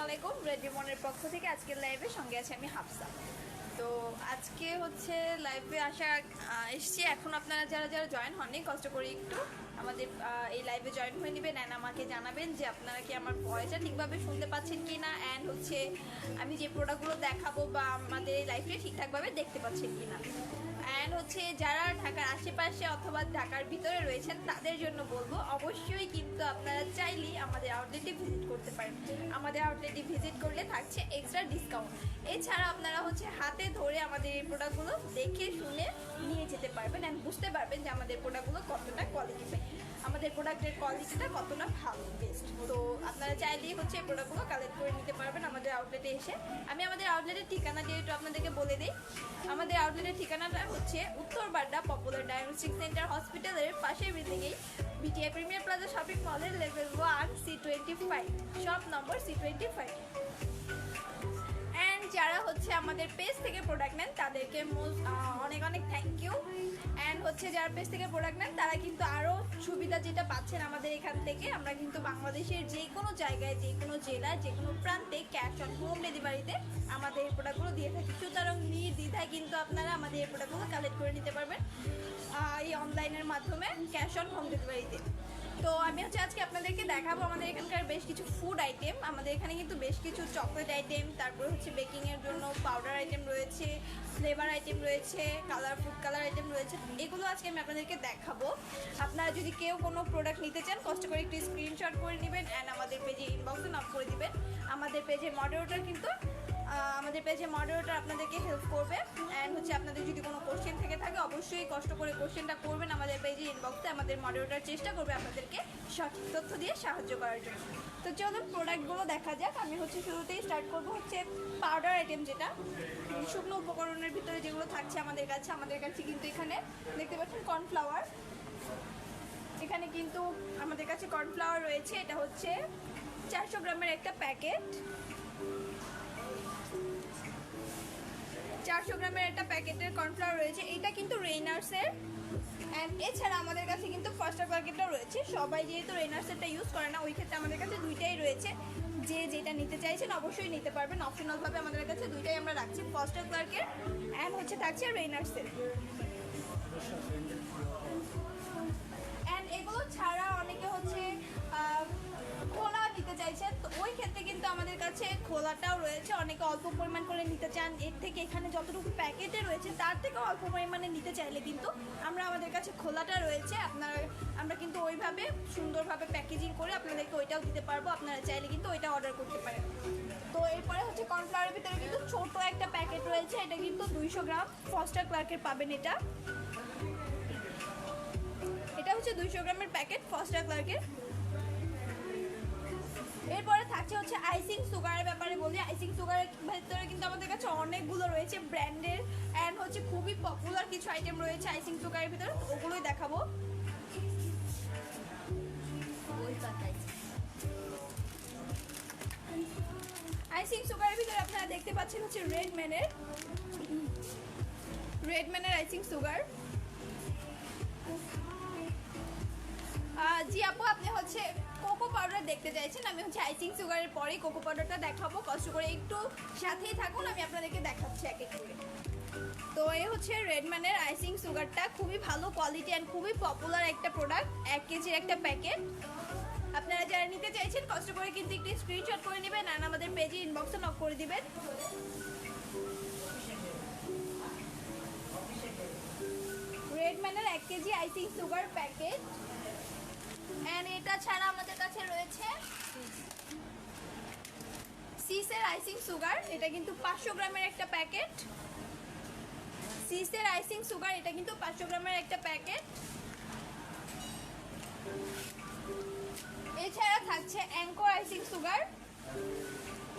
আলাইকুম। রেড রিমনের পক্ষ থেকে আজকের লাইভে সঙ্গে আছে আমি হাফসা। তো আজকে হচ্ছে লাইভে এসছি। এখন আপনারা যারা যারা জয়েন হননি কষ্ট করে একটু আমাদের এই লাইভে জয়েন হয়ে নেবেন অ্যান্ড আমাকে জানাবেন যে আপনারা কি আমার ভয়েসটা ঠিকভাবে শুনতে পাচ্ছেন কি না, অ্যান্ড হচ্ছে আমি যে প্রোডাক্টগুলো দেখাবো বা আমাদের এই লাইভটা ঠিকঠাকভাবে দেখতে পাচ্ছেন কি না। অ্যান্ড হচ্ছে যারা ঢাকার আশেপাশে অথবা ঢাকার ভিতরে রয়েছেন তাদের জন্য বলবো অবশ্যই কিন্তু আপনারা চাইলেই আমাদের আউটলেটে ভিজিট করতে পারেন। আমাদের আউটলেটে ভিজিট করলে থাকছে এক্সট্রা ডিসকাউন্ট। এছাড়া আপনারা হচ্ছে হাতে ধরে আমাদের এই প্রোডাক্টগুলো দেখে শুনে নিয়ে যেতে পারবেন অ্যান্ড বুঝতে পারবেন যে আমাদের প্রোডাক্টগুলো কতটা কোয়ালিটিফাই, আমাদের প্রোডাক্টের কোয়ালিটিটা কতটা ভালো বেস্ট। তো আপনারা চাইলেই হচ্ছে এই প্রোডাক্টগুলো কালেক্ট করে নিতে পারবেন আমাদের আউটলেটে এসে। আমি আমাদের আউটলেটের ঠিকানা যেহেতু আপনাদেরকে বলে দিই, আমাদের আউটলেটের ঠিকানাটা হচ্ছে উত্তর বাড্ডা পপুলার ডায়াগনস্টিক সেন্টার হসপিটালের পাশের বিল্ডিংয়েই বিটিআই প্রিমিয়ার প্লাজা শপিং মলের level 1 C25 shop number C25। And যারা হচ্ছে আমাদের পেজ থেকে প্রোডাক্ট নেন তাদেরকে অনেক অনেক থ্যাংক ইউ। অ্যান্ড হচ্ছে যারা পেজ থেকে প্রোডাক্ট নেন তারা কিন্তু আরও সুবিধা যেটা পাচ্ছেন আমাদের এখান থেকে, আমরা কিন্তু বাংলাদেশের যে কোনো জায়গায় যে কোনো জেলায় যে কোনো প্রান্তে ক্যাশ অন হোম ডেলিভারিতে আমাদের এই প্রোডাক্টগুলো দিয়ে থাকি। সুতরাং নির্দ্বিধায় কিন্তু আপনারা আমাদের এই প্রোডাক্টগুলো কালেক্ট করে নিতে পারবেন এই অনলাইনের মাধ্যমে ক্যাশ অন হোম ডেলিভারিতে। তো আমি হচ্ছে আজকে আপনাদেরকে দেখাবো আমাদের এখানকার বেশ কিছু ফুড আইটেম। আমাদের এখানে কিন্তু বেশ কিছু চকলেট আইটেম, তারপরে হচ্ছে বেকিংয়ের জন্য পাউডার আইটেম রয়েছে, ফ্লেভার আইটেম রয়েছে, ফুড কালার আইটেম রয়েছে। এগুলো আজকে আমি আপনাদেরকে দেখাবো। আপনারা যদি কেউ কোনো প্রোডাক্ট নিতে চান কষ্ট করে একটু স্ক্রিনশট করে নেবেন অ্যান্ড আমাদের পেজে ইনবক্সে নক করে দিবেন। আমাদের পেজের মডারেটর আপনাদেরকে হেল্প করবে। অ্যান্ড হচ্ছে আপনাদের যদি কোনো কোশ্চেন থেকে থাকে অবশ্যই কষ্ট করে কোশ্চেনটা করবেন আমাদের পেজে ইনবক্সে। আমাদের মডারেটর চেষ্টা করবে আপনাদেরকে সঠিক তথ্য দিয়ে সাহায্য করার জন্য। তো চলুন প্রোডাক্টগুলো দেখা যাক। আমি হচ্ছে শুরুতেই স্টার্ট করবো হচ্ছে পাউডার আইটেম, যেটা শুকনো উপকরণের ভিতরে যেগুলো থাকছে আমাদের কাছে কিন্তু এখানে দেখতে পাচ্ছেন কর্নফ্লাওয়ার। এখানে কিন্তু আমাদের কাছে কর্নফ্লাওয়ার রয়েছে। এটা হচ্ছে 400 গ্রামের একটা প্যাকেট, 400 গ্রামের একটা প্যাকেটের কর্নফ্লাওয়ার রয়েছে। এটা কিন্তু রেইনার্সের। অ্যান্ড এছাড়া আমাদের কাছে কিন্তু ফার্স্টার প্যাকেটটাও রয়েছে। সবাই যেহেতু রেইনার্সেরটা ইউজ করে না, ওই ক্ষেত্রে আমাদের কাছে দুইটাই রয়েছে। যে যেটা নিতে চাইছেন অবশ্যই নিতে পারবেন। অপশনালভাবে আমাদের কাছে দুইটাই আমরা রাখছি, ফার্স্টার ক্লার্কের অ্যান্ড হচ্ছে থাকছে রেইনার্সের। অ্যান্ড এগুলো ছাড়া অনেকে হচ্ছে খোলা নিতে চাইছেন, তো ওই ক্ষেত্রে কিন্তু আমাদের কাছে খোলাটাও রয়েছে। অনেকে অল্প পরিমাণ করে নিতে চান, এর থেকে এখানে যতটুকু প্যাকেটে রয়েছে তার থেকে অল্প পরিমাণে নিতে চাইলে কিন্তু আমাদের কাছে খোলাটা রয়েছে। আমরা কিন্তু ওইভাবে সুন্দরভাবে প্যাকেজিং করে আপনাদেরকে ওইটাও দিতে পারবো। আপনারা চাইলে কিন্তু ওইটা অর্ডার করতে পারেন। তো এরপরে হচ্ছে কর্নফ্লাওয়ারের ভিতরে কিন্তু ছোট একটা প্যাকেট রয়েছে। এটা কিন্তু 200 গ্রাম ফার্স্টার ক্লার্কের পাবেন। এটা হচ্ছে 200 গ্রামের প্যাকেট ফার্স্টার ক্লার্কের। এরপরে থাকছে হচ্ছে আইসিং সুগারের ব্যাপারে বলি। আইসিং সুগারের ভেতরে কিন্তু আমাদের কাছে অনেকগুলো রয়েছে ব্র্যান্ডের অ্যান্ড হচ্ছে খুবই পপুলার কিছু আইটেম রয়েছে আইসিং সুগারের ভিতরে, ওগুলোই দেখাবো। আইসিং সুগারের ভিতরে আপনারা দেখতে পাচ্ছেন হচ্ছে রেডম্যানের আইসিং সুগার। জি আপু, আপনি হচ্ছে কোকো পাউডার দেখতে চাইছেন। আমি হচ্ছে আইসিং সুগারের পরেই কোকো পাউডারটা দেখাবো। কষ্ট করে একটু সাথেই থাকুন, আমি আপনাদেরকে দেখাচ্ছি এক এক করে। তো এই হচ্ছে রেডম্যানের আইসিং সুগারটা, খুবই ভালো কোয়ালিটি অ্যান্ড খুবই পপুলার একটা প্রোডাক্ট। 1 কেজির একটা প্যাকেট। আপনারা যারা নিতে চাইছেন কষ্ট করে কিন্তু একটু স্ক্রিনশট করে নেবেন আর আমাদের পেজে ইনবক্সে নক করে দিবেন। রেডম্যানের 1 KG icing sugar packet. And এটা ছাড়া আমাদের কাছে রয়েছে সিসের আইসিং সুগার। এটা কিন্তু 500 গ্রামের একটা প্যাকেট। সিসের আইসিং সুগার, এটা কিন্তু 500 গ্রামের একটা প্যাকেট। এছাড়া থাকছে অ্যাঙ্কর আইসিং সুগার,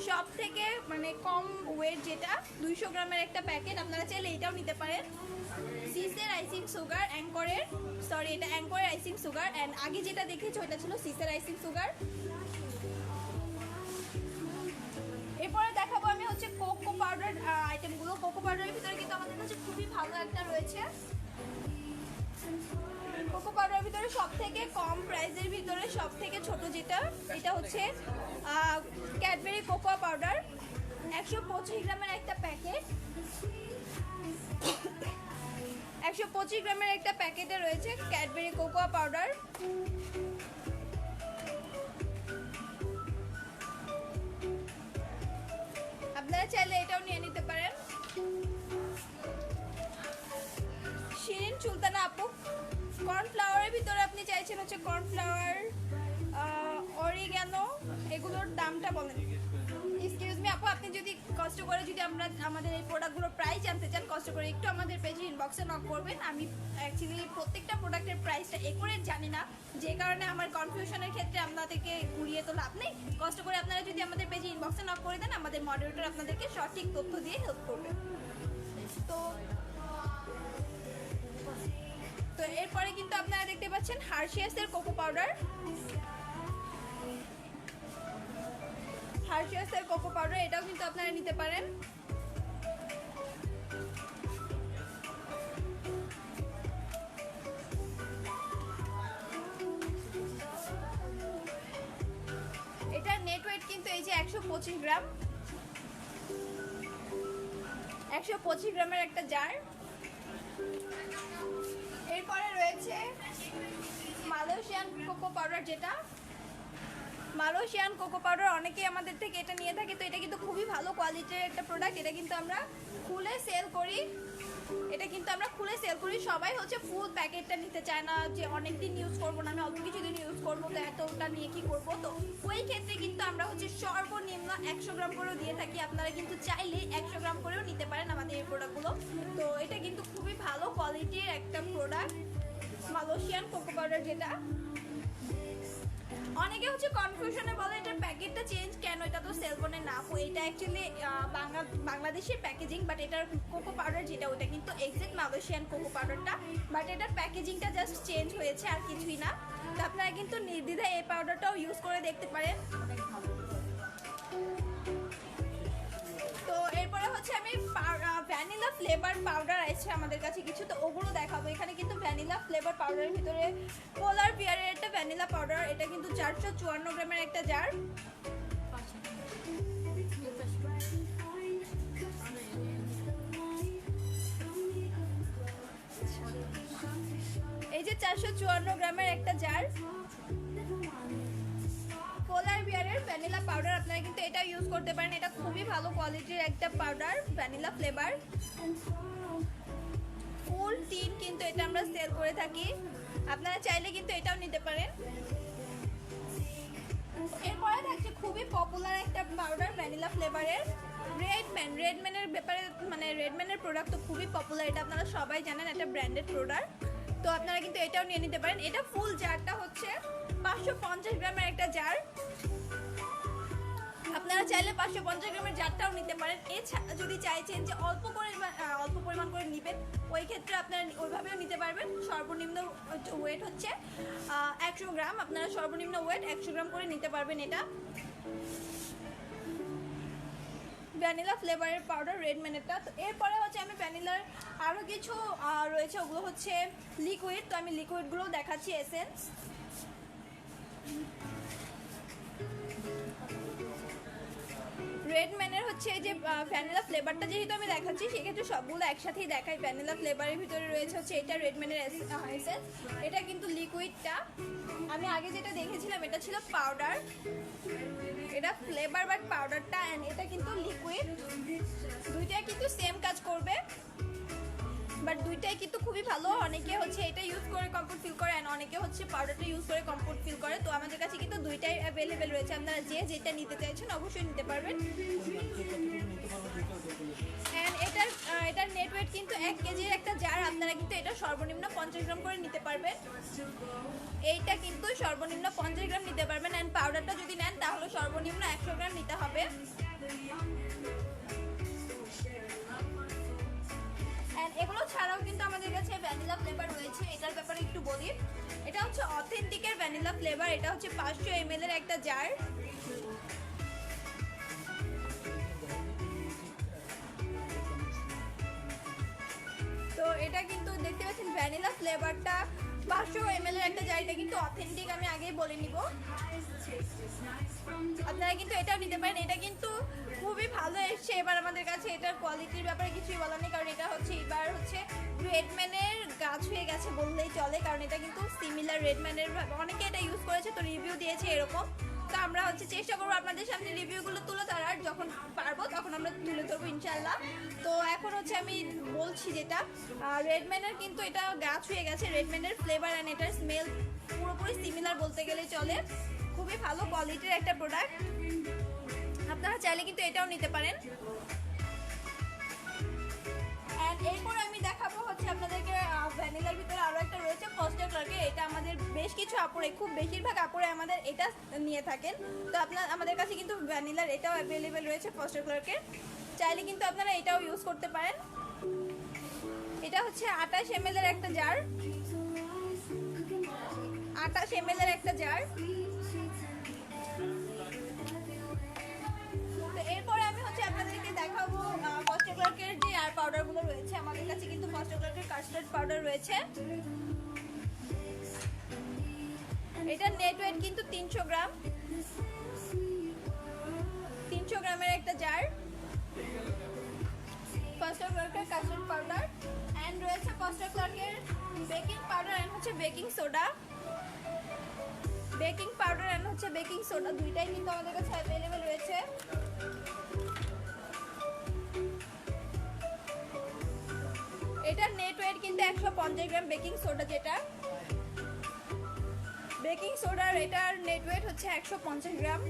সব থেকে কম ওয়েট, যেটা 200 গ্রামের একটা প্যাকেট। আপনারা চাইলে এটাও নিতে পারেন। সিসের আইসিং সুগার এটা অ্যাঙ্করের আইসিং সুগার। অ্যান্ড আগে যেটা দেখেছি ওইটা ছিল সিসের আইসিং সুগার। এরপরে দেখাবো আমি হচ্ছে কোকো পাউডার আইটেমগুলো। কোকো পাউডারের ভিতরে কিন্তু আমাদের কাছে খুবই ভালো একটা রয়েছে। কোকো পাউডারের ভিতরে সব থেকে কম প্রাইসের ভিতরে সব থেকে ছোট যেটা, এটা হচ্ছে ক্যাডবেরি কোকোয়া পাউডার 125 গ্রামের একটা প্যাকেট। 125 গ্রামের একটা প্যাকেটে রয়েছে ক্যাডবেরি কোকোয়া পাউডার। আপনারা চাইলে এটাও নিয়ে নিতে পারেন। শিরিন সুলতানা আপু, কর্নফ্লাওয়ারের ভিতরে আপনি চাইছেন হচ্ছে কর্নফ্লাওয়ার, অরিগ্যানো, এগুলোর দামটা বলেন। এক্সকিউজ মি আপু, আপনি যদি কষ্ট করে যদি আমরা আমাদের এই প্রোডাক্টগুলোর প্রাইস জানতে চান, কষ্ট করে একটু আমাদের পেজে ইনবক্সে নক করবেন। আমি অ্যাকচুয়ালি প্রত্যেকটা প্রোডাক্টের প্রাইসটা একুরেট জানি না, যে কারণে আমার কনফিউশনের ক্ষেত্রে আপনাদেরকে ঘুরিয়ে তো লাভ নেই। কষ্ট করে আপনারা যদি আমাদের পেজে ইনবক্সে নক করে দেন, আমাদের মডারেটর আপনাদেরকে সঠিক তথ্য দিয়ে হেল্প করবে। তো এরপরে কিন্তু আপনারা দেখতে পাচ্ছেন হার্শিয়াসের কোকো পাউডার। হার্শিয়াসের কোকো পাউডার, এটাও কিন্তু আপনারা নিতে পারেন। এটার নেট ওয়েট কিন্তু এই যে 125 গ্রাম, 125 গ্রামের একটা জার। এরপরে রয়েছে মালয়েশিয়ান কোকো পাউডার, যেটা মালয়েশিয়ান কোকো পাউডার অনেকেই আমাদের থেকে এটা নিয়ে থাকে। তো এটা কিন্তু খুবই ভালো কোয়ালিটির একটা প্রোডাক্ট। এটা কিন্তু আমরা খুলে সেল করি, সবাই হচ্ছে ফুল প্যাকেটটা নিতে চায় না, যে অনেক দিন ইউজ করবো না, আমি অল্প কিছুদিন ইউজ করবো, তো এতটা নিয়ে কি করবো। তো ওই ক্ষেত্রে কিন্তু আমরা হচ্ছে সর্বনিম্ন 100 গ্রাম করেও দিয়ে থাকি। আপনারা কিন্তু চাইলে 100 গ্রাম করেও নিতে পারেন আমাদের এই প্রোডাক্টগুলো। তো এটা কিন্তু খুবই ভালো কোয়ালিটির একটা প্রোডাক্ট, মালয়েশিয়ান কোকো পাউডার যেটা। অনেকে হচ্ছে কনফিউশনে বলে এটার প্যাকেটটা চেঞ্জ কেন, এটা তো সেলফোনের না। এটা অ্যাকচুয়ালি বাংলাদেশের প্যাকেজিং, বাট এটার কোকো পাউডার যেটা ওটা কিন্তু এক্সাক্ট মালয়েশিয়ান কোকো পাউডারটা, বাট এটার প্যাকেজিংটা জাস্ট চেঞ্জ হয়েছে আর কিছুই না। তো আপনারা কিন্তু নির্দ্বিধায় এই পাউডারটাও ইউজ করে দেখতে পারেন। তো এরপরে হচ্ছে আমি ভ্যানিলা ফ্লেভার পাউডার আছে আমাদের কাছে কিছু, তো ওগুলো দেখাবো। এখানে কিন্তু ভ্যানিলা ফ্লেভার পাউডারের ভিতরে পোলার বিয়ারের একটা ভ্যানিলা পাউডার, এটা কিন্তু 454 গ্রামের একটা জার। এই যে 454 গ্রামের একটা জার পোলার বিয়ারের ভ্যানিলা পাউডার, আপনারা কিন্তু এটা ইউজ করতে পারেন। এটা খুবই ভালো কোয়ালিটির একটা পাউডার, ভ্যানিলা ফ্লেভার। ফুল টিন কিন্তু এটা আমরা সেল করে থাকি, আপনারা চাইলে কিন্তু এটাও নিতে পারেন। এরপরে থাকছে খুবই পপুলার একটা পাউডার ভ্যানিলা ফ্লেভারের রেডম্যানের ব্যাপারে, মানে রেডম্যানের প্রোডাক্ট তো খুবই পপুলার, এটা আপনারা সবাই জানেন, একটা ব্র্যান্ডেড প্রোডাক্ট। তো আপনারা কিন্তু এটাও নিয়ে নিতে পারেন। এটা ফুল জারটা হচ্ছে 550 গ্রামের একটা জার। আপনারা চাইলে 550 গ্রামের জারটাও নিতে পারেন। এছাড়া যদি চাইছেন যে অল্প পরিমাণ করে নেবেন, ওই ক্ষেত্রে আপনারা ওইভাবেও নিতে পারবেন। সর্বনিম্ন ওয়েট হচ্ছে 100 গ্রাম, আপনারা সর্বনিম্ন ওয়েট 100 গ্রাম করে নিতে পারবেন। এটা ভ্যানিলা ফ্লেভারের পাউডার রেডম্যানেরটা। তো এরপরে হচ্ছে আমি ভ্যানিলার আরও কিছু রয়েছে, ওগুলো হচ্ছে লিকুইড। তো আমি লিকুইডগুলো দেখাচ্ছি। এসেন্স, রেডম্যানের হচ্ছে এই যে ভ্যানিলা ফ্লেভারটা যেহেতু আমি দেখাচ্ছি, সেক্ষেত্রে সবগুলো একসাথেই দেখাই। ভ্যানিলা ফ্লেভারের ভিতরে রয়েছে হচ্ছে এটা রেডম্যানের এসেন্স, এটা কিন্তু লিকুইডটা। আমি আগে যেটা দেখেছিলাম এটা ছিল পাউডার, এটা ফ্লেভার বাট পাউডারটা, অ্যান্ড এটা কিন্তু লিকুইড। দুইটা কিন্তু সেম কাজ করবে, বাট দুইটাই কিন্তু খুবই ভালো। অনেকে হচ্ছে এটা ইউজ করে কমফোর্ট ফিল করে, অ্যান্ড অনেকে হচ্ছে পাউডারটা ইউজ করে কমফোর্ট ফিল করে। তো আমাদের কাছে কিন্তু দুইটাই অ্যাভেলেবেল রয়েছে, আপনারা যেটা নিতে চাইছেন অবশ্যই নিতে পারবেন। অ্যান্ড এটার নেট ওয়েট কিন্তু 1 কেজির একটা জার, আপনারা কিন্তু এটা সর্বনিম্ন 50 গ্রাম করে নিতে পারবেন। এইটা কিন্তু সর্বনিম্ন 50 গ্রাম নিতে পারবেন, অ্যান্ড পাউডারটা যদি নেন তাহলে সর্বনিম্ন 100 গ্রাম নিতে হবে। এগুলো ছাড়াও কিন্তু আমাদের কাছে ভ্যানিলা ফ্লেভার রয়েছে। এটার ব্যাপারে একটু বলি, এটা হচ্ছে অথেন্টিকের ভ্যানিলা ফ্লেভার। এটা হচ্ছে 500 ml এর একটা জার। তো এটা কিন্তু দেখতে পাচ্ছেন ভ্যানিলা ফ্লেভারটা 500 ml এর একটা জার, এটা কিন্তু অথেন্টিক, আমি আগেই বলে নিব। আপনারা কিন্তু এটাও নিতে পারেন, এটা কিন্তু খুবই ভালো এসছে এবার আমাদের কাছে। এটার কোয়ালিটির ব্যাপারে কিছুই বলার নেই, কারণ এটা হচ্ছে এবার হচ্ছে রেডম্যানের গাছ হয়ে গেছে বললেই চলে, কারণ এটা কিন্তু সিমিলার রেডম্যানের, অনেকে এটা ইউজ করেছে তো রিভিউ দিয়েছে এরকম। তো আমরা হচ্ছে চেষ্টা করবো আপনাদের সামনে রিভিউগুলো তুলে ধরার, যখন পারবো তখন আমরা তুলে ধরবো ইনশাল্লাহ। তো এখন হচ্ছে আমি বলছি যেটা রেডম্যানের কিন্তু এটা গাছ হয়ে গেছে, রেডম্যানের ফ্লেভার অ্যান্ড এটার স্মেল পুরোপুরি সিমিলার বলতে গেলে চলে, খুবই ভালো কোয়ালিটির একটা প্রোডাক্ট। আপনারা চাইলে কিন্তু এটাও নিতে পারেন। অ্যান্ড এরপর আমি দেখাবো হচ্ছে আপনাদেরকে ভ্যানিলার ভিতরে আরও একটা রয়েছে ফস্টার ক্লার্কের। এটা আমাদের বেশ কিছু আপুরে, খুব বেশিরভাগ আপুরে আমাদের এটা নিয়ে থাকেন। তো আমাদের কাছে কিন্তু ভ্যানিলার এটাও অ্যাভেলেবেল রয়েছে ফস্টার ক্লার্কের, চাইলে কিন্তু আপনারা এটাও ইউজ করতে পারেন। এটা হচ্ছে 28 ml এর একটা জার, 28 ml এর একটা জার। তো এরপরে আমি হচ্ছে আপনাদেরকে দেখাবো ফস্টার ক্লার্কের যে আর পাউডারগুলো রয়েছে। আমাদের কাছে কিন্তু ফস্টার ক্লার্কের কাস্টার্ড পাউডার রয়েছে, এটার নেট ওয়েট কিন্তু 300 গ্রাম, 300 গ্রামের একটা জার ফস্টার ক্লার্কের কাস্টার্ড পাউডার। অ্যান্ড রয়েছে ফস্টার ক্লার্কের বেকিং পাউডার অ্যান্ড হচ্ছে baking soda, baking powder and হচ্ছে বেকিং সোডা দুইটাই কিন্তু আমাদের কাছে অ্যাভেলেবেল রয়েছে। এটার নেট ওয়েট কিন্তু 150 গ্রাম বেকিং সোডা, যেটা বেকিং সোডার এটার নেট ওয়েট হচ্ছে 150 গ্রাম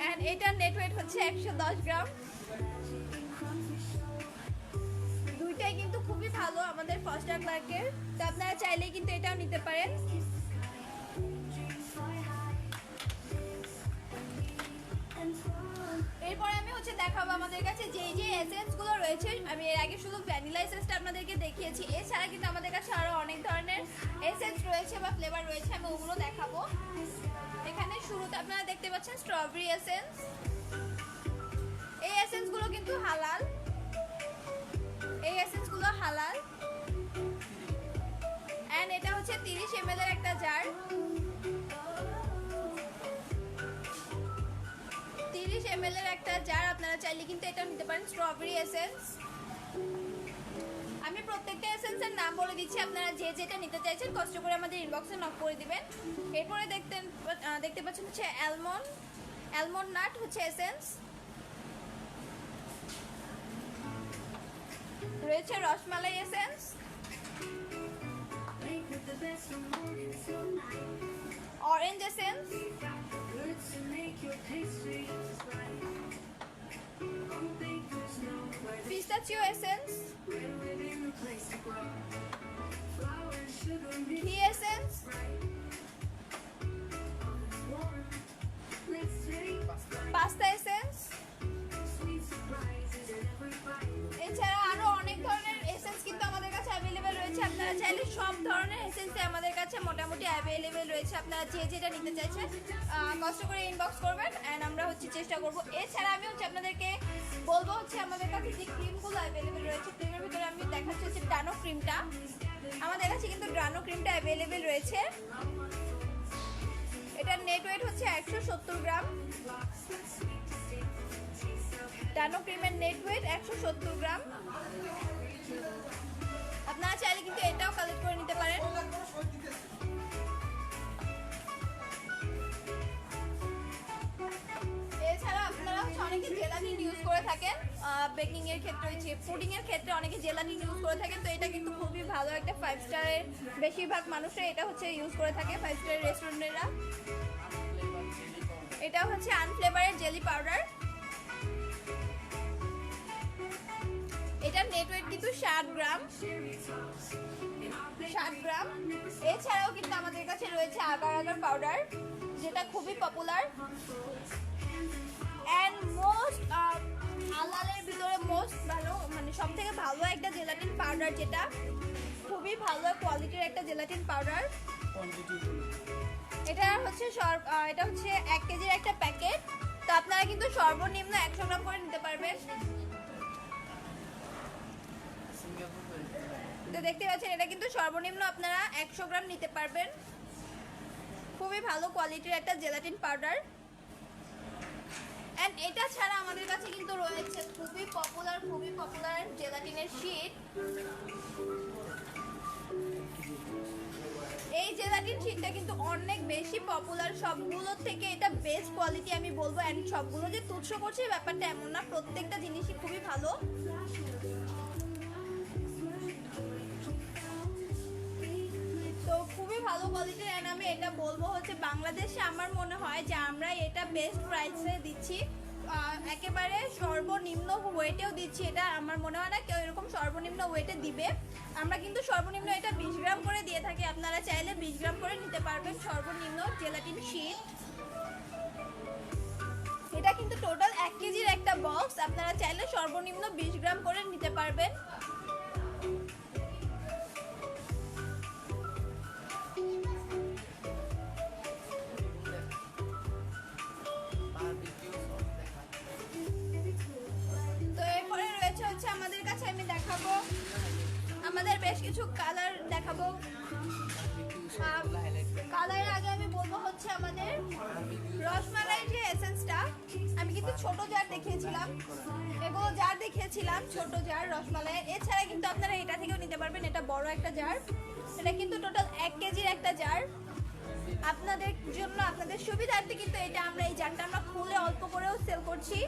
অ্যান্ড এটার নেট ওয়েট হচ্ছে 110 গ্রাম। দুইটাই কিন্তু খুবই ভালো আমাদের ফস্টার ক্লার্কের, তো আপনারা চাইলেই কিন্তু এটাও নিতে পারেন। এরপরে আমি হচ্ছে দেখাবো আমাদের কাছে যে এসেন্স গুলো রয়েছে। আমি এর আগে শুধু ভ্যানিলা এসেন্সটা আপনাদেরকে দেখিয়েছি, এছাড়া কিন্তু আমাদের কাছে আরো অনেক ধরনের এসেন্স রয়েছে বা ফ্লেভার রয়েছে, আমি ওগুলো দেখাবো। এখানে শুরুতে আপনারা দেখতে পাচ্ছেন স্ট্রবেরি এসেন্স, এই এসেন্স গুলো কিন্তু হালাল, এই এসেন্স গুলো হালাল। এন্ড এটা হচ্ছে 30 ml এর একটা জার, 30 ml এর একটা জার, আপনারা চাইলে কিন্তু এটা নিতে পারেন স্ট্রবেরি এসেন্স। আমি প্রত্যেকটা এসেন্সের নাম বলে দিচ্ছি, আপনারা যে যেটা নিতে চাইছেন কষ্ট করে আমাদের ইনবক্সে নক করে দিবেন। এরপরে দেখতে পাচ্ছেন হচ্ছে অ্যালমন্ড নাট হচ্ছে এসেন্স, রয়েছে rasmalai essence, orange essence, পিস্তাচিও essence, ঘি এসেন্স, পাস্তা এসেন্স, এছাড়া আরো অনেক ধরনের এসেন্স কিন্তু আমাদের কাছে অ্যাভেলেবেল রয়েছে। আপনারা চাইলে সব ধরনের এসেন্সই আমাদের কাছে মোটামুটি অ্যাভেলেবেল রয়েছে, আপনারা যে যেটা নিতে চাইছেন কষ্ট করে ইনবক্স করবেন অ্যান্ড আমরা হচ্ছে চেষ্টা করব। এছাড়া আমি হচ্ছে আপনাদেরকে বলবো হচ্ছে আমাদের কাছে যে ক্রিমগুলো অ্যাভেলেবেল রয়েছে, ক্রিমের ভিতরে আমি দেখাচ্ছি হচ্ছে ডানো ক্রিমটা, আমাদের কাছে কিন্তু ডানো ক্রিমটা অ্যাভেলেবেল রয়েছে। এটার নেট ওয়েট হচ্ছে 170 গ্রাম, ডানো ক্রিমের নেট ওয়েট 170 গ্রাম। আপনারা চাইলে কিন্তু এটাও কালেক্ট করে নিতে পারেন। এছাড়া আপনারা অনেকে জেলাটিন ইউজ করে থাকেন বেকিং এর ক্ষেত্রে, পুডিং এর ক্ষেত্রে অনেকে জেলাটিন ইউজ করে থাকেন, তো এটা কিন্তু খুবই ভালো একটা 5 স্টারের, বেশিরভাগ মানুষরা এটা হচ্ছে ইউজ করে থাকে 5 স্টারের রেস্টুরেন্টেরা। এটা হচ্ছে আনফ্লেভারের জেলি পাউডার, এটার নেট ওয়েট কিন্তু 60 গ্রাম, 60 গ্রাম। এছাড়াও কিন্তু আমাদের কাছে রয়েছে আগার আগার পাউডার, যেটা খুবই পপুলার অ্যান্ড মোস্ট হালালের ভিতরে মোস্ট ভালো, মানে সব থেকে ভালো একটা জেলাটিন পাউডার, যেটা খুবই ভালো কোয়ালিটির একটা জেলাটিন পাউডার। এটা হচ্ছে 1 কেজির একটা প্যাকেট, তো আপনারা কিন্তু সর্বনিম্ন 100 গ্রাম করে নিতে পারবেন। তো দেখতে পাচ্ছেন এটা কিন্তু সর্বনিম্ন আপনারা 100 গ্রাম নিতে পারবেন। খুবই ভালো কোয়ালিটির একটা জেলাটিন পাউডার। এন্ড এটা ছাড়া আমাদের কাছে কিন্তু রয়েছে খুবই পপুলার জেলাটিনের শীট। এই জেলাটিন শীটটা কিন্তু অনেক বেশি পপুলার, সবগুলোর থেকে এটা বেস্ট কোয়ালিটি আমি বলবো। এন্ড সবগুলো যে তুচ্ছ করছে ব্যাপারটা এমন না, প্রত্যেকটা জিনিসই খুবই ভালো। তো খুবই ভালো কোয়ালিটির। এন্ড আমি এটা বলবো হচ্ছে বাংলাদেশে আমার মনে হয় যে আমরা এটা বেস্ট প্রাইসে দিচ্ছি, একেবারে সর্বনিম্ন ওয়েটেও দিচ্ছি। এটা আমার মনে হয় না কেউ এরকম সর্বনিম্ন ওয়েটে দিবে। আমরা কিন্তু সর্বনিম্ন এটা 20 গ্রাম করে দিয়ে থাকি, আপনারা চাইলে 20 গ্রাম করে নিতে পারবেন সর্বনিম্ন জেলাটিন শীট। এটা কিন্তু টোটাল 1 কেজির একটা বক্স, আপনারা চাইলে সর্বনিম্ন 20 গ্রাম করে নিতে পারবেন। আমাদের কাছে আমি দেখাবো আমাদের বেশ কিছু কালার দেখাবো। কালারের আগে আমি বলবো হচ্ছে আমাদের রসমালাই যে এসেন্সটা, আমি কিন্তু ছোট জার দেখিয়েছিলাম, এগুলো জার দেখিয়েছিলাম ছোট জার রসমালাই। এছাড়া কিন্তু আপনারা এটা থেকেও নিতে পারবেন, এটা বড় একটা জার। এটা কিন্তু টোটাল 1 কেজির একটা জার। আপনাদের জন্য আপনাদের সুবিধার্থে কিন্তু এটা আমরা এই জারটা আমরা খুলে অল্প করেও সেল করছি।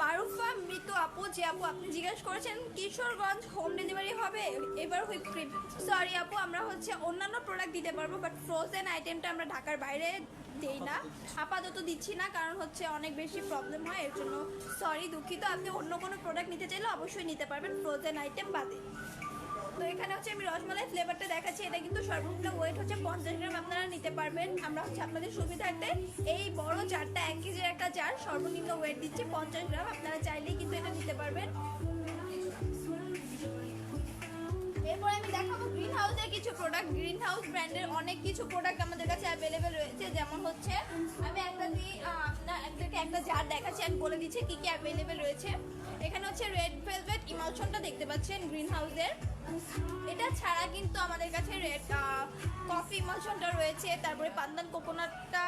মারুফা মৃত আপু, যে আপু আপনি জিজ্ঞেস করেছেন কিশোরগঞ্জ হোম ডেলিভারি হবে এবার হুইপ ক্রিম। সরি আপু, আমরা হচ্ছে অন্যান্য প্রোডাক্ট দিতে পারবো, বাট ফ্রোজেন আইটেমটা আমরা ঢাকার বাইরে দেই না, আপাতত দিচ্ছি না, কারণ হচ্ছে অনেক বেশি প্রবলেম হয়, এর জন্য সরি, দুঃখিত। আপনি অন্য কোনো প্রোডাক্ট নিতে চাইলে অবশ্যই নিতে পারবেন ফ্রোজেন আইটেম বাদে। তো এখানে হচ্ছে আমি রসমালাই ফ্লেভারটা দেখাচ্ছি। এটা কিন্তু সর্বনিম্ন ওয়েট হচ্ছে 50 গ্রাম, আপনারা নিতে পারবেন। আমরা হচ্ছে আপনাদের সুবিধার্থে এই বড় জারটা 1 কেজির একটা জার, সর্বনিম্ন ওয়েট দিচ্ছে 50 গ্রাম, আপনারা চাইলেই কিন্তু এটা নিতে পারবেন। এরপর আমি দেখাবো গ্রিন হাউসের কিছু প্রোডাক্ট। গ্রিন হাউস ব্র্যান্ডের অনেক কিছু প্রোডাক্ট আমাদের কাছে অ্যাভেলেবেল রয়েছে, যেমন হচ্ছে আমি আপনাদেরকে একটা জার দেখাচ্ছি, আমি বলে দিচ্ছি কি কি অ্যাভেলেবেল রয়েছে। এখানে হচ্ছে রেড ভেলভেট ইমালশনটা দেখতে পাচ্ছেন গ্রিন হাউসের। এটা ছাড়া কিন্তু আমাদের কাছে রেড কফি ইমালশনটা রয়েছে, তারপরে পান্দান কোকোনাটটা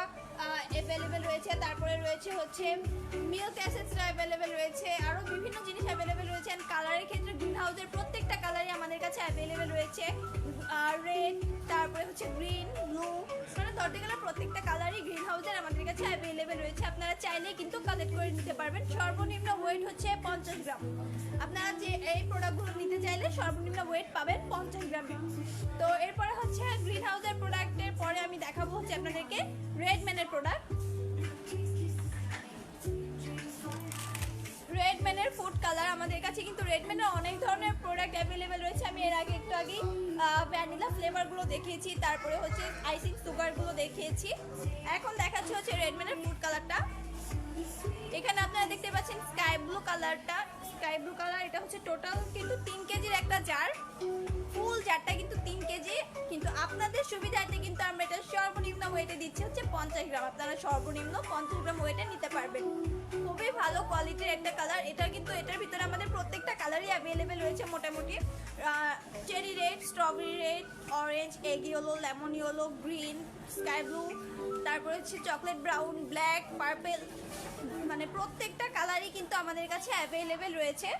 অ্যাভেলেবেল রয়েছে, তারপরে রয়েছে হচ্ছে মিল্ক অ্যাসেসটা অ্যাভেলেবেল রয়েছে, আরও বিভিন্ন জিনিস অ্যাভেলেবেল রয়েছে। অ্যান্ড কালারের ক্ষেত্রে গ্রিন হাউসের প্রত্যেকটা কালারই আমাদের কাছে অ্যাভেলেবেল রয়েছে, রেড, তারপরে হচ্ছে গ্রিন, ব্লু, মানে ধরতে গেলে প্রত্যেকটা কালারই গ্রিন হাউসের আমাদের কাছে অ্যাভেলেবেল রয়েছে। আপনারা চাইলে কিন্তু কালেক্ট করে নিতে পারবেন। সর্বনিম্ন ওয়েট হচ্ছে 50 গ্রাম। আপনারা যে এই প্রোডাক্টগুলো নিতে চাইলে সর্বনিম্ন ওয়েট পাবেন 50 গ্রামে। তো এরপরে হচ্ছে গ্রিন হাউসের প্রোডাক্টের পরে আমি দেখাবো হচ্ছে আপনাদেরকে রেডম্যানের প্রোডাক্ট। রেডম্যানের ফুড কালার, আমাদের কাছে কিন্তু রেডম্যানের অনেক ধরনের প্রোডাক্ট অ্যাভেলেবেল রয়েছে। আমি এর আগে একটু আগেই ভ্যানিলা ফ্লেভারগুলো দেখিয়েছি, তারপরে হচ্ছে আইসিং সুগারগুলো দেখিয়েছি। এখন দেখাচ্ছি হচ্ছে রেডম্যানের ফুড কালারটা। এখানে আপনারা দেখতে পাচ্ছেন স্কাই ব্লু কালারটা, স্কাই ব্লু কালার। এটা হচ্ছে টোটাল কিন্তু 3 কেজির একটা জার, ফুল জারটা কিন্তু 3 কেজি। কিন্তু আপনাদের সুবিধার্থে কিন্তু আমরা এটা সর্বনিম্ন ওয়েটে দিচ্ছি হচ্ছে 50 গ্রাম, আপনারা সর্বনিম্ন 50 গ্রাম ওয়েটে নিতে পারবেন। খুবই ভালো কোয়ালিটির একটা কালার। এটা কিন্তু এটার ভিতরে আমাদের প্রত্যেকটা কালারই অ্যাভেলেবেল রয়েছে মোটামুটি। Cherry red, strawberry red, orange, egg yellow, lemon yellow, green, sky blue, তারপরে হচ্ছে চকলেট ব্রাউন, ব্ল্যাক, পার্পেল, মানে প্রত্যেকটা কালারই কিন্তু আমাদের কাছে অ্যাভেলেবেল রয়েছে।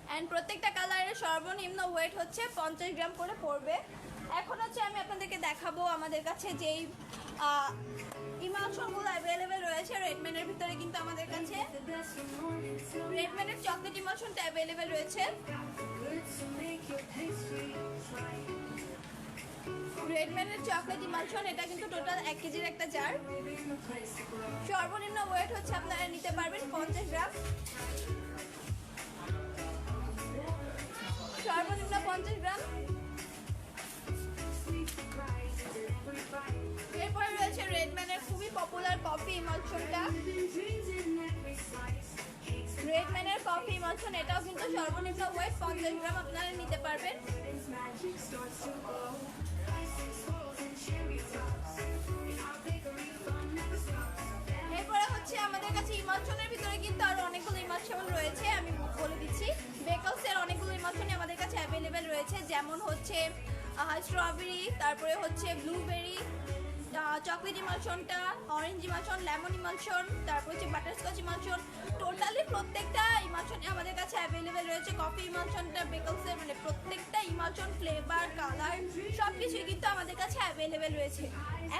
অ্যান্ড প্রত্যেকটা কালারের সর্বনিম্ন ওয়েট হচ্ছে 50 গ্রাম করে পড়বে। এখন হচ্ছে আমি আপনাদেরকে দেখাবো আমাদের কাছে যেই ইমালশনগুলো অ্যাভেলেবেল রয়েছে রেডম্যানের ভিতরে। কিন্তু আমাদের কাছে রেডম্যানের চকলেট ইমালশনটা অ্যাভেলেবেল রয়েছে। রেডম্যানের চকলেট ইমালশন, এটা কিন্তু টোটাল 1 কেজির একটা জার। সর্বনিম্ন ওয়েট হচ্ছে আপনারা নিতে পারবেন 50 গ্রাম, সর্বনিম্ন 50 গ্রাম। এরপরে রয়েছে রেডম্যানের ইমালশন, এটাও কিন্তু সর্বনিম্ন ওয়েট 50 গ্রাম আপনারা নিতে পারবেন। এরপরে হচ্ছে আমাদের কাছে ইমালশনের ভিতরে কিন্তু আরো অনেকগুলো ইমালশন রয়েছে, আমি বলে দিচ্ছি। বেকলসের অনেকগুলো ইমালশনই আমাদের কাছে অ্যাভেলেবেল রয়েছে, যেমন হচ্ছে স্ট্রবেরি, তারপরে হচ্ছে ব্লুবেরি, চকলেট ইমালশনটা, অরেঞ্জ ইমালশন, লেমন ইমালশন, তারপর হচ্ছে বাটারস্কচ ইমালশন। টোটালি প্রত্যেকটা ইমালশনই আমাদের কাছে অ্যাভেলেবেল রয়েছে। কফি ইমালশনটা বেকলসের মানে প্রত্যেকটা ইমালশন ফ্লেভার, কালার সব কিছুই কিন্তু আমাদের কাছে অ্যাভেলেবেল রয়েছে।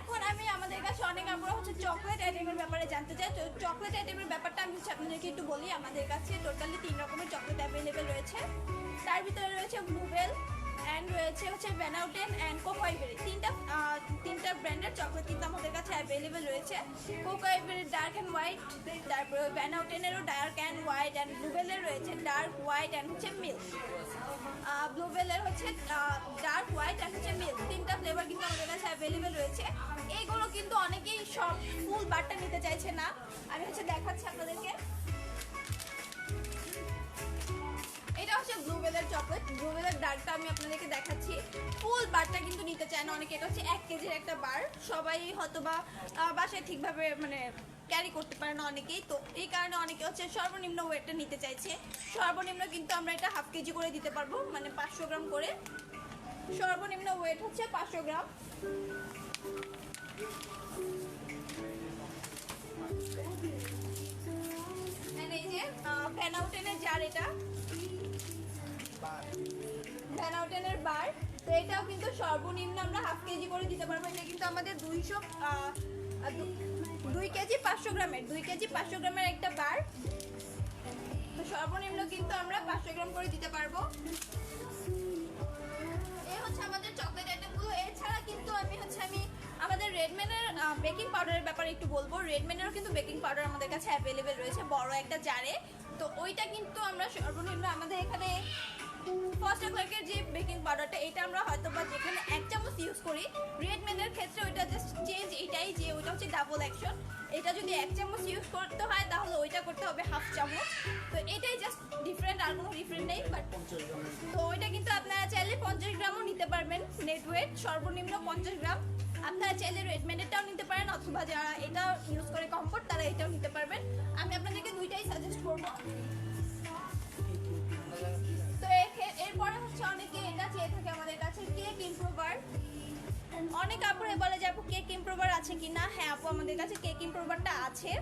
এখন আমি আমাদের কাছে অনেক আমরা হচ্ছে চকলেট আইটেমের ব্যাপারে জানতে চাই। তো চকলেট আইটেমের ব্যাপারটা আমি হচ্ছে আপনাদেরকে একটু বলি। আমাদের কাছে টোটালি 3 রকমের চকলেট অ্যাভেলেবেল রয়েছে। তার ভিতরে রয়েছে ব্লুবেল, অ্যান্ড রয়েছে হচ্ছে ভ্যানাউটেন অ্যান্ড কোকোআইভেরি। তিনটা ব্র্যান্ডের চকলেট কিন্তু আমাদের কাছে অ্যাভেলেবেল রয়েছে। কোকোআইভেরির ডার্ক অ্যান্ড হোয়াইট, তারপরে ভ্যানাউটেনেরও ডার্ক অ্যান্ড হোয়াইট, অ্যান্ড ব্লুবেলের রয়েছে ডার্ক হোয়াইট অ্যান্ড হচ্ছে মিল্ক। ব্লুবেলের হচ্ছে ডার্ক হোয়াইট অ্যান্ড হচ্ছে মিল্ক, 3টা ফ্লেভার কিন্তু আমাদের কাছে অ্যাভেলেবেল রয়েছে। এইগুলো কিন্তু অনেকেই সব ফুল বারটা নিতে চাইছে না, আমি হচ্ছে দেখাচ্ছি আপনাদেরকে। এটা হচ্ছে ব্লুবেলের চকলেট, ব্লুবেলের ডার্কটা আমি আপনাদেরকে দেখাচ্ছি। ফুল বারটা কিন্তু নিতে চায় না অনেকে, এটা হচ্ছে 1 কেজির একটা বার, সবাই হয়তো বা বাসায় ঠিকভাবে মানে ক্যারি করতে পারে না অনেকেই, তো এই কারণে অনেকে হচ্ছে সর্বনিম্ন ওয়েটটা নিতে চাইছে। সর্বনিম্ন কিন্তু আমরা এটা হাফ কেজি করে দিতে পারবো, মানে 500 গ্রাম করে। সর্বনিম্ন ওয়েট হচ্ছে 500 গ্রাম। এই যে ভ্যানাউটেনের জার, এটা ভ্যানাউটেনের বার, তো এটাও কিন্তু সর্বনিম্ন আমরা হাফ কেজি করে দিতে পারবো। এটা কিন্তু আমাদের 2 কেজি 500 গ্রামের 2 কেজি 500 গ্রামের একটা বার, তো সর্বনিম্ন কিন্তু আমরা 500 গ্রাম করে দিতে পারবো। এই হচ্ছে আমাদের চকলেট আইটেমগুলো। এছাড়া কিন্তু আমি আমাদের রেডম্যানের বেকিং পাউডারের ব্যাপারে একটু বলবো। রেডম্যানেরও কিন্তু বেকিং পাউডার আমাদের কাছে অ্যাভেলেবেল রয়েছে বড় একটা জারে, তো ওইটা কিন্তু আমরা সর্বনিম্ন আমাদের এখানে ফার্স্ট ক্লার্কের যে বেকিং পাউডারটা, এটা আমরা হয়তো বা যেখানে 1 চামচ ইউজ করি, রেডম্যানের ক্ষেত্রে ওইটা জাস্ট চেঞ্জ এটাই যে ওইটা হচ্ছে ডাবল অ্যাকশন। এটা যদি 1 চামচ ইউজ করতে হয় তাহলে ওইটা করতে হবে হাফ চামচ, তো এটাই জাস্ট ডিফারেন্ট, আর কোনো ডিফারেন্ট নেই। বাট তো ওইটা কিন্তু আপনারা চাইলে 50 গ্রামও নিতে পারবেন নেট ওয়েট, সর্বনিম্ন 50 গ্রাম। আপনারা চাইলে রেডম্যানেরটাও নিতে পারেন, অথবা যারা এটা ইউজ করে কমফোর্ট তারা এটাও নিতে পারবেন। আমি আপনাদেরকে দুইটাই সাজেস্ট করবো। তো এরপরে হচ্ছে অনেকে এটা চেয়ে থাকে আমাদের কাছে কেক ইমপ্রুভার। অনেক আপুরে বলে যে আপু কেক ইমপ্রুভার আছে কিনা। হ্যাঁ আপু, আমাদের কাছে কেক ইমপ্রুভারটা আছে,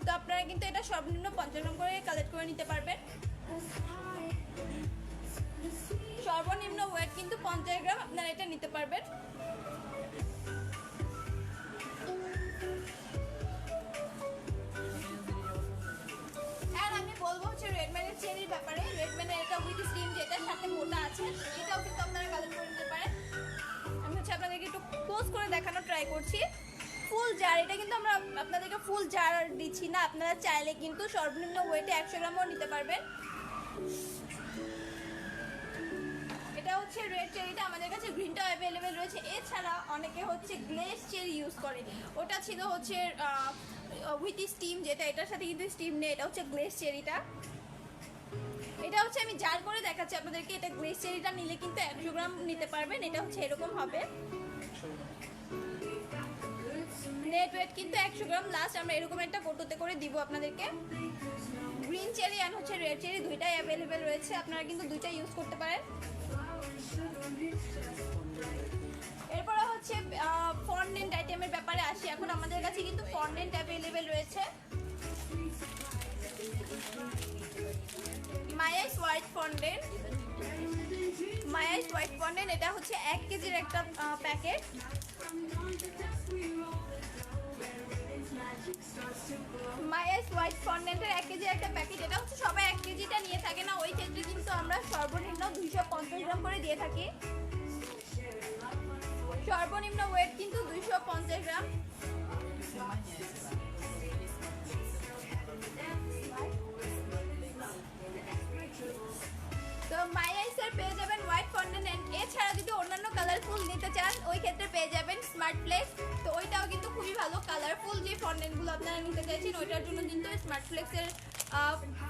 তো আপনারা কিন্তু এটা সর্বনিম্ন 50 গ্রাম করে কালেক্ট করে নিতে পারবেন। সর্বনিম্ন ওয়েট কিন্তু 50 গ্রাম আপনারা এটা নিতে পারবেন। আর আমি বলবো হচ্ছে রেডম্যানের চেরির ব্যাপারে। রেডম্যানের এটা উইথ স্টিম যেটার সাথে মোটা আছে, এটাও কিন্তু আপনারা কালেক্ট করে নিতে পারেন। আমি হচ্ছে আপনাদেরকে একটু ক্লোজ করে দেখানোর ট্রাই করছি। ফুল জার, এটা কিন্তু আমরা আপনাদেরকে ফুল জার দিচ্ছি না, আপনারা চাইলে কিন্তু সর্বনিম্ন ওয়েটে 100 গ্রামও নিতে পারবেন। এটা হচ্ছে রেড চেরিটা, আমাদের কাছে গ্রিনটা অ্যাভেলেবেল রয়েছে। এছাড়া অনেকে হচ্ছে গ্লেজ চেরি ইউজ করে, ওটা ছিল হচ্ছে উইথ স্টিম যেটা, এটার সাথে কিন্তু স্টিম নেই, এটা হচ্ছে গ্লেজ চেরিটা। এটা হচ্ছে আমি জার করে দেখাচ্ছি আপনাদেরকে। এটা গ্লেজ চেরিটা নিলে কিন্তু 100 গ্রাম নিতে পারবেন, এটা হচ্ছে এরকম হবে। নেট ওয়েট কিন্তু 100 গ্রাম। লাস্ট আমরা এরকম একটা কৌটোতে করে দিব আপনাদেরকে। গ্রিন চেরি আর হচ্ছে রেড চেরি দুইটাই অ্যাভেলেবেল রয়েছে, আপনারা কিন্তু দুইটাই ইউজ করতে পারেন। এরপরে হচ্ছে ফন্ডেন্ট আইটেমের ব্যাপারে আসি। এখন আমাদের কাছে কিন্তু ফন্ডেন্ট অ্যাভেলেবেল রয়েছে। মায়াইস হোয়াইট ফন্ডেন্ট, মায়াইস হোয়াইট ফন্ডেন্ট, এটা হচ্ছে 1 কেজির একটা প্যাকেট। মায়াইস হোয়াইট ফন্ডেন্টের 1 কেজির একটা প্যাকেট। এটা হচ্ছে সবাই 1 কেজিটা নিয়ে থাকে না, ওই ক্ষেত্রে কিন্তু আমরা সর্বনিম্ন 250 গ্রাম করে দিয়ে থাকি। সর্বনিম্ন ওয়েট কিন্তু 250 গ্রাম। তো মায়াইসের পেয়ে যাবেন হোয়াইট ফন্ডেন্ট। এছাড়া যদি অন্যান্য কালারফুল নিতে চান ওই ক্ষেত্রে পেয়ে যাবেন স্মার্ট ফ্লেক্স, তো ওইটাও কিন্তু খুবই ভালো। কালারফুল যে ফন্ডেন্টগুলো আপনারা নিতে চাইছেন ওইটার জন্য কিন্তু স্মার্ট ফ্লেক্সের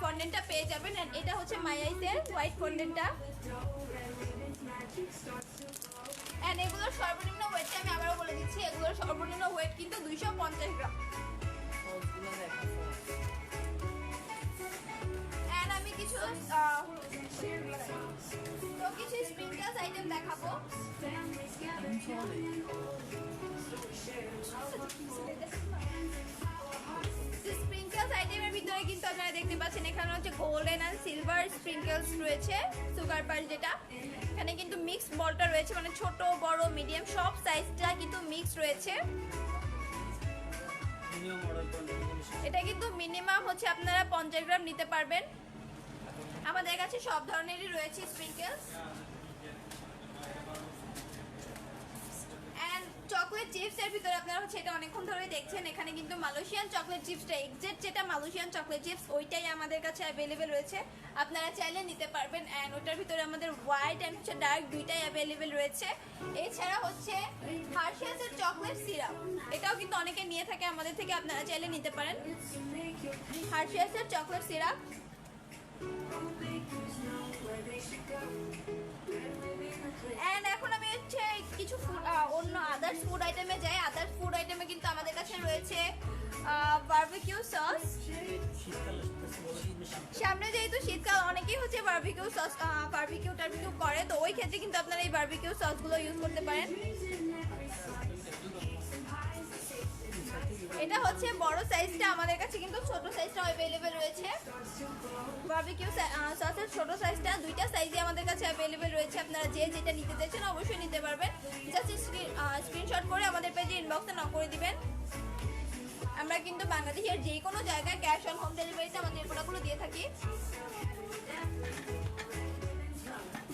ফন্ডেন্টটা পেয়ে যাবেন। অ্যান্ড এটা হচ্ছে মাই আইসের হোয়াইট ফন্ডেন্টটা। অ্যান্ড এগুলোর সর্বনিম্ন ওয়েটটা আমি আবারও বলে দিচ্ছি, এগুলোর সর্বনিম্ন ওয়েট কিন্তু 250 গ্রাম। অ্যান্ড আমি কিছু স্প্রিংকেলস আইটেম দেখাবো। স্প্রিংকেলস আইটেমের ভিতরে কিন্তু আপনারা দেখতে পাচ্ছেন এখানে হচ্ছে গোল্ডেন অ্যান্ড সিলভার স্প্রিংকেলস রয়েছে, সুগার পার যেটা। এখানে কিন্তু মিক্সড বলটা রয়েছে, মানে ছোট বড় মিডিয়াম সব সাইজটা কিন্তু মিক্স রয়েছে। এটা কিন্তু মিনিমাম হচ্ছে আপনারা 50 গ্রাম নিতে পারবেন। আমাদের কাছে সব ধরনেরই রয়েছে স্প্রিংকেলস। অ্যান্ড চকলেট চিপসের ভিতরে আপনারা হচ্ছে এটা অনেকক্ষণ ধরে দেখছেন, এখানে কিন্তু মালয়েশিয়ান চকলেট চিপসটা এক্সাক্ট যেটা মালয়েশিয়ান চকলেট চিপস ওইটাই আমাদের কাছে অ্যাভেলেবেল রয়েছে, আপনারা চাইলে নিতে পারবেন। অ্যান্ড ওটার ভিতরে আমাদের হোয়াইট অ্যান্ড হচ্ছে ডার্ক দুইটাই অ্যাভেলেবেল রয়েছে। এছাড়া হচ্ছে হার্শিয়াসের চকলেট সিরাপ, এটাও কিন্তু অনেকে নিয়ে থাকে আমাদের থেকে, আপনারা চাইলে নিতে পারেন হার্শিয়াসের চকলেট সিরাপ। অ্যান্ড এখন আমি হচ্ছে কিছু অন্য আদার্স ফুড আইটেমে যাই। আদার্স ফুড আইটেমে কিন্তু আমাদের কাছে রয়েছে বারবিকিউ সস। সামনে যেহেতু শীতকাল, অনেকেই হচ্ছে বারবিকিউ সস বারবিকিউ করে, তো ওই ক্ষেত্রে কিন্তু আপনারা এই বারবিকিউ সসগুলো ইউজ করতে পারেন। এটা হচ্ছে বড় সাইজটা, আমাদের কাছে কিন্তু ছোট সাইজটা অ্যাভেলেবেল রয়েছে। বারবিকিউ সসের ছোট সাইজটা, দুইটা সাইজই আমাদের কাছে অ্যাভেলেবেল রয়েছে, আপনারা যে যেটা নিতে চাইছেন অবশ্যই নিতে পারবেন। জাস্ট স্ক্রিনশট করে আমাদের পেজে ইনবক্সে নক করে দিবেন। আমরা কিন্তু বাংলাদেশের যে কোনো জায়গায় ক্যাশ অন হোম ডেলিভারিতে আমাদের প্রোডাক্টগুলো দিয়ে থাকি।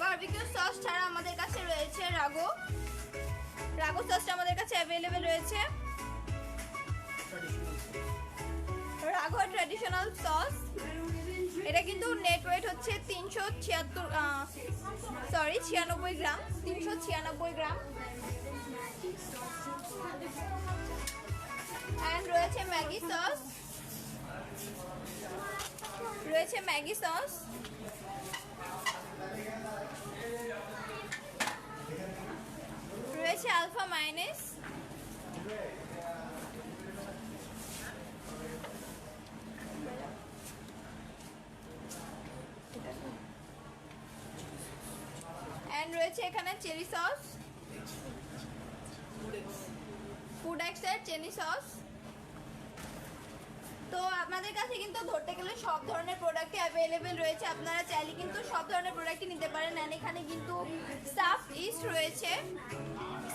বারবিকিউ সস ছাড়া আমাদের কাছে রয়েছে রাগো সসটা আমাদের কাছে অ্যাভেলেবেল রয়েছে। রাগো ট্র্যাডিশনাল সস, এটা কিন্তু নেট ওয়েট হচ্ছে 96 গ্রাম, 396 গ্রাম। অ্যান্ড রয়েছে ম্যাগি সস, রয়েছে আলফা মায়োনেজ, অ্যান্ড রয়েছে এখানে চেরি সস, ফুড এক্সের চেরি সস। তো আপনাদের কাছে কিন্তু ধরতে গেলে সব ধরনের প্রোডাক্টই অ্যাভেলেবেল রয়েছে, আপনারা চাইলে কিন্তু সব ধরনের প্রোডাক্টই নিতে পারেন। অ্যান্ড এখানে কিন্তু সাফ ইস্ট রয়েছে,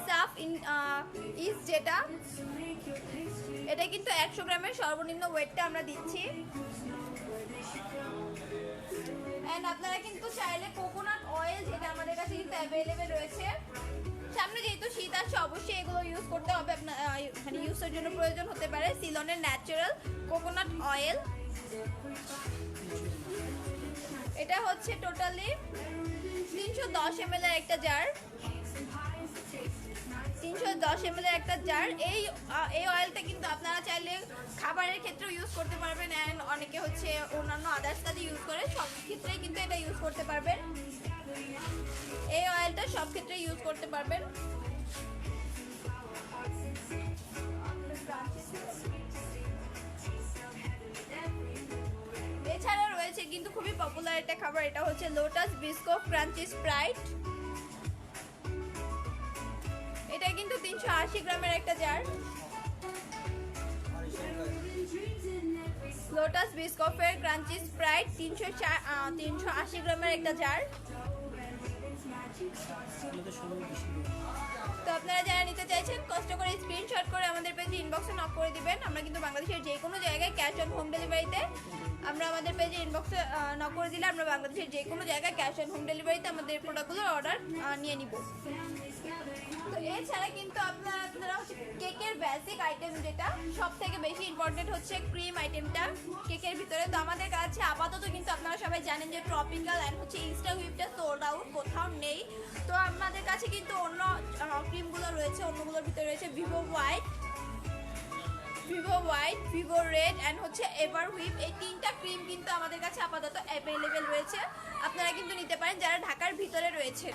সাফ ইস্ট যেটা, এটা কিন্তু 100 গ্রামের সর্বনিম্ন ওয়েটটা আমরা দিচ্ছি। অ্যান্ড আপনারা কিন্তু চাইলে কোকোনাট অয়েল, যেটা আমাদের কাছে কিন্তু অ্যাভেলেবেল রয়েছে। সামনে যেহেতু শীত আসছে অবশ্যই এগুলো ইউজ করতে হবে, মানে ইউজের জন্য প্রয়োজন হতে পারে সিলনের ন্যাচারাল কোকোনাট অয়েল। এটা হচ্ছে টোটালি 310 ml এর একটা জার, 310 ml এর একটা জার। এই অয়েলটা কিন্তু আপনারা চাইলে খাবারের ক্ষেত্রেও ইউজ করতে পারবেন, অ্যান্ড অনেকে হচ্ছে অন্যান্য আদার্স কাজে ইউজ করে, সব ক্ষেত্রেই কিন্তু এটা ইউজ করতে পারবেন। এই অয়েলটা সব ক্ষেত্রে ইউজ করতে পারবেন। এছাড়া রয়েছে কিন্তু খুবই পপুলার একটা খাবার, এটা হচ্ছে লোটাস বিস্কো ক্রাঞ্চি স্প্রাইট। এটা কিন্তু 380 গ্রামের একটা জার, লোটাস বিস্কফের ক্রাঞ্চি স্প্রাইট 380 গ্রামের একটা জার। তো আপনারা যারা নিতে চাইছেন কষ্ট করে স্ক্রিনশট করে আমাদের পেজে ইনবক্সে নক করে দিবেন। আমরা কিন্তু বাংলাদেশের যে কোনো জায়গায় ক্যাশ অন হোম ডেলিভারিতে, আমরা আমাদের পেজে ইনবক্সে নক করে দিলে আমরা বাংলাদেশের যে কোনো জায়গায় ক্যাশ অন হোম ডেলিভারিতে আমাদের প্রোডাক্টগুলোর অর্ডার নিয়ে নিব। তো এছাড়া কিন্তু আপনারা হচ্ছে কেকের বেসিক আইটেম, যেটা সব থেকে বেশি ইম্পর্টেন্ট হচ্ছে ক্রিম আইটেমটা কেকের ভিতরে। তো আমাদের কাছে আপাতত কিন্তু আপনারা সবাই জানেন যে ট্রপিক্যাল অ্যান্ড হচ্ছে ইনস্টা হুইপটা সোল্ড আউট, কোথাও নেই। তো আমাদের কাছে কিন্তু অন্য ক্রিমগুলো রয়েছে, অন্যগুলোর ভিতরে রয়েছে Vivo white, Vivo white, Vivo red and হচ্ছে এভার হুইপ, এই তিনটা ক্রিম কিন্তু আমাদের কাছে আপাতত অ্যাভেলেবেল রয়েছে। আপনারা কিন্তু নিতে পারেন যারা ঢাকার ভিতরে রয়েছে।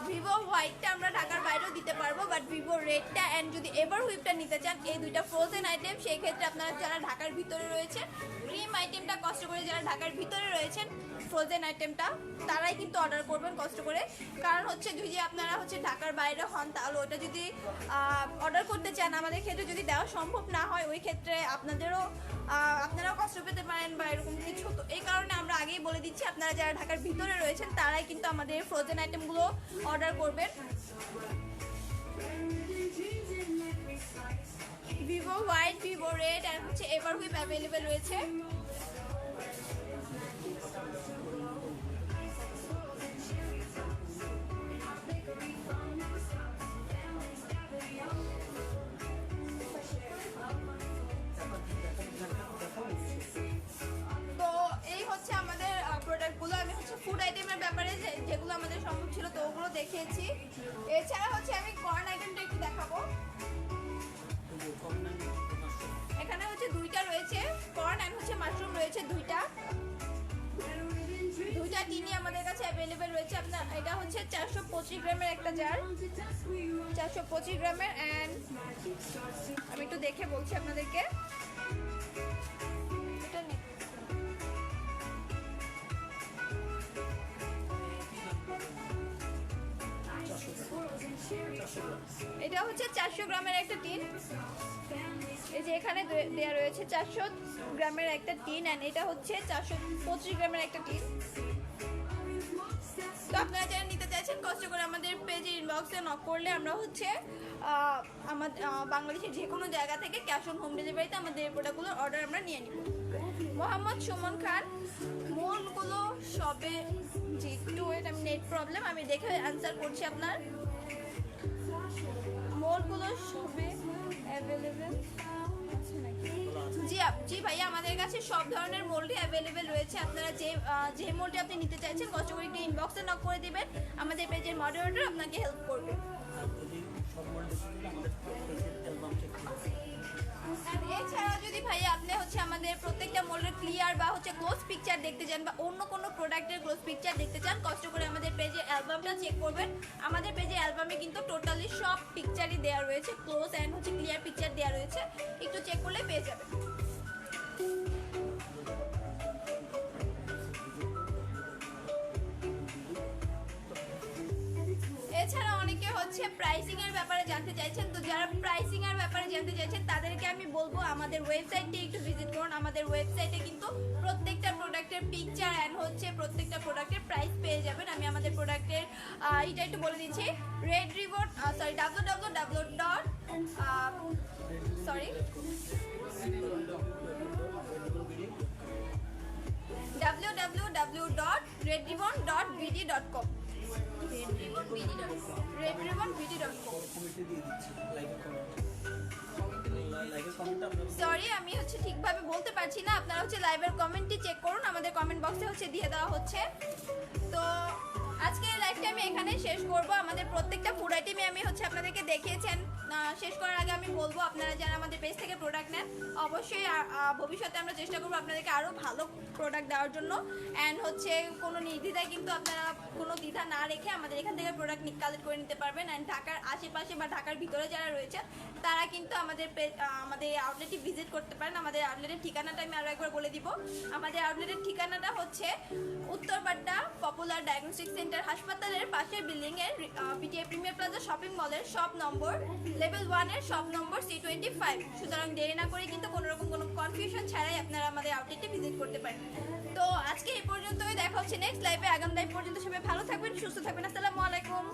ভিভো হোয়াইটটা আমরা ঢাকার বাইরেও দিতে পারবো, বাট ভিভো রেডটা অ্যান্ড যদি এভার হুইপটা নিতে চান, এই দুইটা ফ্রোজেন আইটেম, সেই ক্ষেত্রে আপনারা যারা ঢাকার ভিতরে রয়েছে, ক্রিম আইটেমটা কষ্ট করে যারা ঢাকার ভিতরে রয়েছেন, ফ্রোজেন আইটেমটা তারাই কিন্তু অর্ডার করবেন কষ্ট করে। কারণ হচ্ছে যদি আপনারা হচ্ছে ঢাকার বাইরে হন, তাহলে ওটা যদি অর্ডার করতে চান আমাদের ক্ষেত্রে যদি দেওয়া সম্ভব না হয়, ওই ক্ষেত্রে আপনারাও কষ্ট পেতে পারেন বা এরকম কিছু। তো এই কারণে আমরা আগেই বলে দিচ্ছি, আপনারা যারা ঢাকার ভিতরে রয়েছেন তারাই কিন্তু আমাদের ফ্রোজেন আইটেমগুলো অর্ডার করবেন। ভিভো হোয়াইট, ভিভো রেড আর হচ্ছে এভার হুইপ অ্যাভেলেবেল রয়েছে। তো এই হচ্ছে আমাদের প্রোডাক্টগুলো। আমি হচ্ছে ফুড আইটেমের ব্যাপারে যেগুলো আমাদের সম্ভব ছিল তো ওগুলো দেখিয়েছি। এছাড়া হচ্ছে আমি কর্ন আইটেমটা একটু দেখাবো। এখানে হচ্ছে দুইটা রয়েছে, কর্ন অ্যান্ড হচ্ছে মাশরুম রয়েছে দুইটা টিনই আমাদের কাছে অ্যাভেলেবেল রয়েছে। আপনার এটা হচ্ছে 425 গ্রামের একটা জার, 425 গ্রামের। অ্যান্ড আমি একটু দেখে বলছি আপনাদেরকে, এটা হচ্ছে 400 গ্রামের একটা টিন। এই যে এখানে দেয়া রয়েছে 400 গ্রামের একটা টিন, অ্যান্ড এটা হচ্ছে 425 গ্রামের একটা টিন। তো আপনারা যারা নিতে চাইছেন কষ্ট করে আমাদের পেজে ইনবক্সে নক করলে আমরা হচ্ছে আমাদের বাংলাদেশের যে কোনো জায়গা থেকে ক্যাশ অন হোম ডেলিভারিতে আমাদের প্রোডাক্টগুলোর অর্ডার আমরা নিয়ে নিব। মোহাম্মদ সুমন খান, মূলগুলো সবে জি একটু আমি নেট প্রবলেম, আমি দেখে অ্যান্সার করছি। আপনার মোলগুলো সবে অ্যাভেলেবেল আছে নাকি? জি ভাইয়া, আমাদের কাছে সব ধরনের মোল্ডই অ্যাভেলেবেল রয়েছে। আপনারা যে মোল্ডটি আপনি নিতে চাইছেন কষ্ট করে একটু ইনবক্সে নক করে দিবেন, আমাদের পেজের মডারেটর আপনাকে হেল্প করবে। এছাড়া যদি ভাইয়া আপনি হচ্ছে আমাদের প্রত্যেকটা মোল্ডের ক্লিয়ার বা হচ্ছে ক্লোজ পিকচার দেখতে চান বা অন্য কোনো প্রোডাক্টের ক্লোজ পিকচার দেখতে চান, কষ্ট করে আমাদের পেজের অ্যালবামটা চেক করবেন। আমাদের পেজের অ্যালবামে কিন্তু টোটালি সব পিকচারই দেওয়া রয়েছে, ক্লোজ অ্যান্ড হচ্ছে ক্লিয়ার পিকচার দেওয়া রয়েছে, একটু চেক করলে পেয়ে যাবেন। এছাড়া অনেকে হচ্ছে প্রাইসিং এর ব্যাপারে জানতে চাইছেন, তো যারা প্রাইসিং এর ব্যাপারে জানতে চাইছেন তাদেরকে আমি বলবো আমাদের ওয়েবসাইটটি একটু ভিজিট করুন। আমাদের ওয়েবসাইটে কিন্তু প্রত্যেকটা প্রোডাক্টের পিকচার অ্যান্ড হচ্ছে প্রত্যেকটা প্রোডাক্টের প্রাইস পেয়ে যাবেন। আমি আমাদের প্রোডাক্টের এটা একটু বলে দিচ্ছি, রেড রিবন www.redribbon.bd.com। সরি, আমি হচ্ছে ঠিকভাবে বলতে পারছি না। আপনারা হচ্ছে লাইভের কমেন্টটি চেক করুন, আমাদের কমেন্ট বক্সে হচ্ছে দিয়ে দেওয়া হচ্ছে। তো আজকে লাইভটা আমি এখানে শেষ করব। আমাদের প্রত্যেকটা ফুড আইটেমে আমি হচ্ছে আপনাদেরকে দেখিয়েছেন। শেষ করার আগে আমি বলবো, আপনারা যারা আমাদের পেজ থেকে প্রোডাক্ট নেন অবশ্যই ভবিষ্যতে আমরা চেষ্টা করবো আপনাদেরকে আরও ভালো প্রোডাক্ট দেওয়ার জন্য। অ্যান্ড হচ্ছে কোনো নির্দ্বিধায় কিন্তু আপনারা কোনো দ্বিধা না রেখে আমাদের এখান থেকে প্রোডাক্ট কালেক্ট করে নিতে পারবেন। অ্যান্ড ঢাকার আশেপাশে বা ঢাকার ভিতরে যারা রয়েছে তারা কিন্তু আমাদের আউটলেটটি ভিজিট করতে পারেন। আমাদের আউটলেটের ঠিকানাটা আমি আরও একবার বলে দিব। আমাদের আউটলেটের ঠিকানাটা হচ্ছে উত্তরপাড্ডা পপুলার ডায়াগনস্টিক সেন্টার হাসপাতালের পাশের বিল্ডিংয়ের বিটিআই প্রিমিয়ার প্লাজা শপিং মলের শপ নম্বর লেভেল 1 এর শপ নম্বর C25। সুতরাং দেরি না করে কিন্তু কোনোরকম কোনো কনফিউশন ছাড়াই আপনারা আমাদের আউটলেটে ভিজিট করতে পারেন। তো আজকে এই পর্যন্তই, দেখা হচ্ছে নেক্সট লাইভে। আগাম লাইভ পর্যন্ত সবাই ভালো থাকবেন, সুস্থ থাকবেন। আসসালামু আলাইকুম।